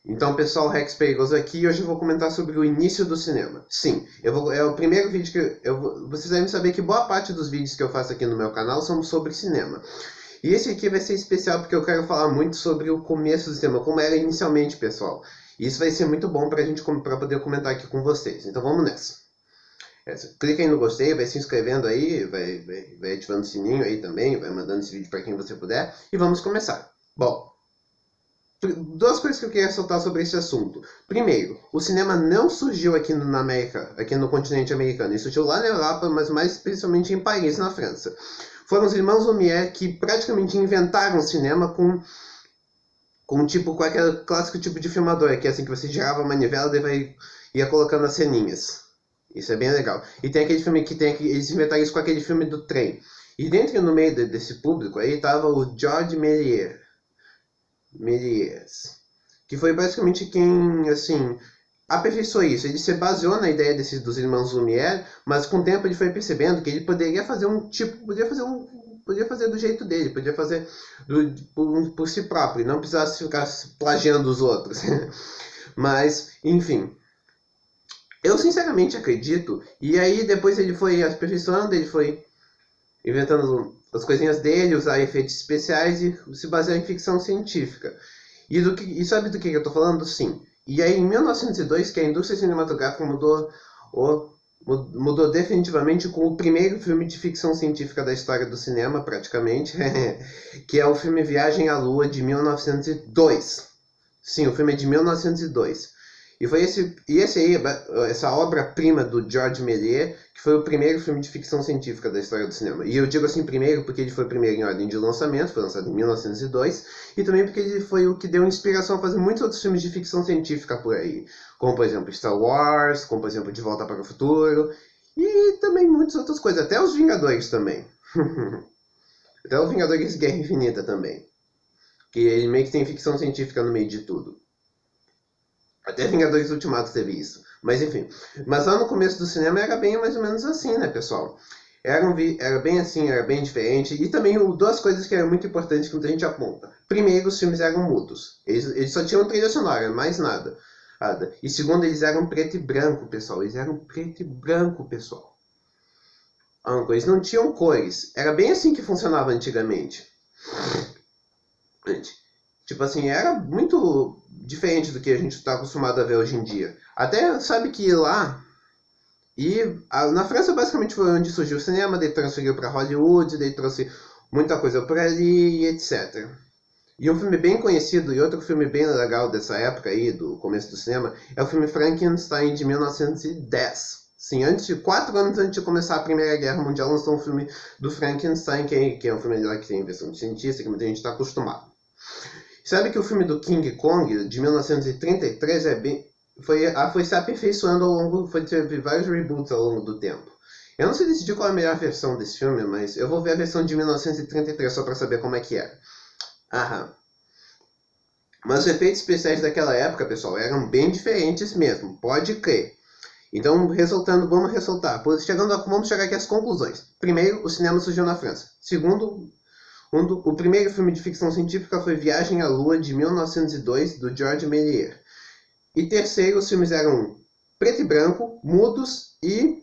Então, pessoal, Rex Perigoso aqui e hoje eu vou comentar sobre o início do cinema. Sim, é o primeiro vídeo que vocês devem saber que boa parte dos vídeos que eu faço aqui no meu canal são sobre cinema. E esse aqui vai ser especial porque eu quero falar muito sobre o começo do cinema, como era inicialmente, pessoal. E isso vai ser muito bom para poder comentar aqui com vocês. Então vamos nessa. Clica aí no gostei, vai se inscrevendo aí, vai ativando o sininho aí também, vai mandando esse vídeo para quem você puder. E vamos começar. Bom, duas coisas que eu queria ressaltar sobre esse assunto. Primeiro, o cinema não surgiu aqui na América, aqui no continente americano. Ele surgiu lá na Europa, mas mais especialmente em Paris, na França. Foram os irmãos Lumière que praticamente inventaram o cinema com aquele clássico tipo de filmador, que é assim que você girava a manivela e ia colocando as ceninhas. Isso é bem legal. E tem aquele filme eles inventaram isso com aquele filme do trem. E dentro no meio desse público aí tava o Georges Méliès, que foi basicamente quem, assim, aperfeiçoou isso. Ele se baseou na ideia dos irmãos Lumière, mas com o tempo ele foi percebendo que ele poderia fazer podia fazer do jeito dele, podia fazer por si próprio, não precisasse ficar plagiando os outros. Mas, enfim, eu sinceramente acredito, e aí depois ele foi aperfeiçoando, ele foi inventando as coisinhas dele, usar efeitos especiais e se basear em ficção científica. E sabe do que eu tô falando? Sim. E aí, em 1902, que a indústria cinematográfica mudou definitivamente com o primeiro filme de ficção científica da história do cinema, praticamente, que é o filme Viagem à Lua, de 1902. Sim, o filme é de 1902. E foi essa obra-prima do Georges Méliès, que foi o primeiro filme de ficção científica da história do cinema. E eu digo assim primeiro porque ele foi o primeiro em ordem de lançamento, foi lançado em 1902, e também porque ele foi o que deu inspiração a fazer muitos outros filmes de ficção científica por aí, como por exemplo Star Wars, como por exemplo De Volta para o Futuro, e também muitas outras coisas, até os Vingadores também. Até os Vingadores Guerra Infinita também. Que ele meio que tem ficção científica no meio de tudo. Até Vingadores Ultimato teve isso. Mas enfim. Mas lá no começo do cinema era bem mais ou menos assim, né, pessoal? Era bem assim, era bem diferente. E também duas coisas que eram muito importantes que muita gente aponta. Primeiro, os filmes eram mudos. Eles só tinham trilha sonora, mais nada. E segundo, eles eram preto e branco, pessoal. Eles eram preto e branco, pessoal. Eles não tinham cores. Era bem assim que funcionava antigamente. Tipo assim, era muito diferente do que a gente está acostumado a ver hoje em dia. Até sabe que lá na França basicamente foi onde surgiu o cinema, daí transferiu para Hollywood, daí trouxe muita coisa por ali, etc. E um filme bem conhecido e outro filme bem legal dessa época aí, do começo do cinema, é o filme Frankenstein de 1910. Sim, 4 anos antes de começar a Primeira Guerra Mundial, lançou um filme do Frankenstein, que é um filme lá que tem invenção de cientista, que muita gente está acostumado. Sabe que o filme do King Kong, de 1933, foi se aperfeiçoando teve vários reboots ao longo do tempo. Eu não sei decidir qual é a melhor versão desse filme, mas eu vou ver a versão de 1933 só para saber como é que é. Aham. Mas os efeitos especiais daquela época, pessoal, eram bem diferentes mesmo, pode crer. Então, vamos ressaltar. Vamos chegar aqui às conclusões. Primeiro, o cinema surgiu na França. Segundo, o primeiro filme de ficção científica foi Viagem à Lua, de 1902, do Georges Méliès. E terceiro, os filmes eram preto e branco, mudos e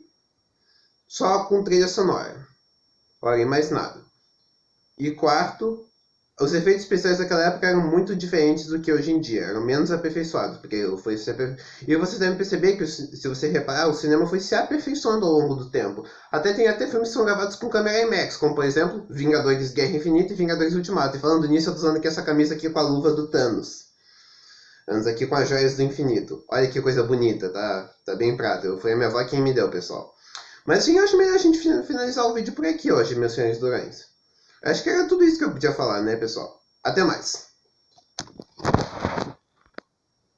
só com trilha sonora. Olha, mais nada. E quarto, os efeitos especiais daquela época eram muito diferentes do que hoje em dia. Eram menos aperfeiçoados. E vocês devem perceber que, se você reparar, o cinema foi se aperfeiçoando ao longo do tempo. Tem até filmes que são gravados com câmera IMAX, como por exemplo, Vingadores Guerra Infinita e Vingadores Ultimato. E falando nisso, eu tô usando aqui essa camisa aqui com a luva do Thanos. Thanos aqui com as joias do infinito. Olha que coisa bonita, tá bem prata. Foi a minha avó quem me deu, pessoal. Mas sim, eu acho melhor a gente finalizar o vídeo por aqui hoje, meus senhores durões. Acho que era tudo isso que eu podia falar, né, pessoal? Até mais!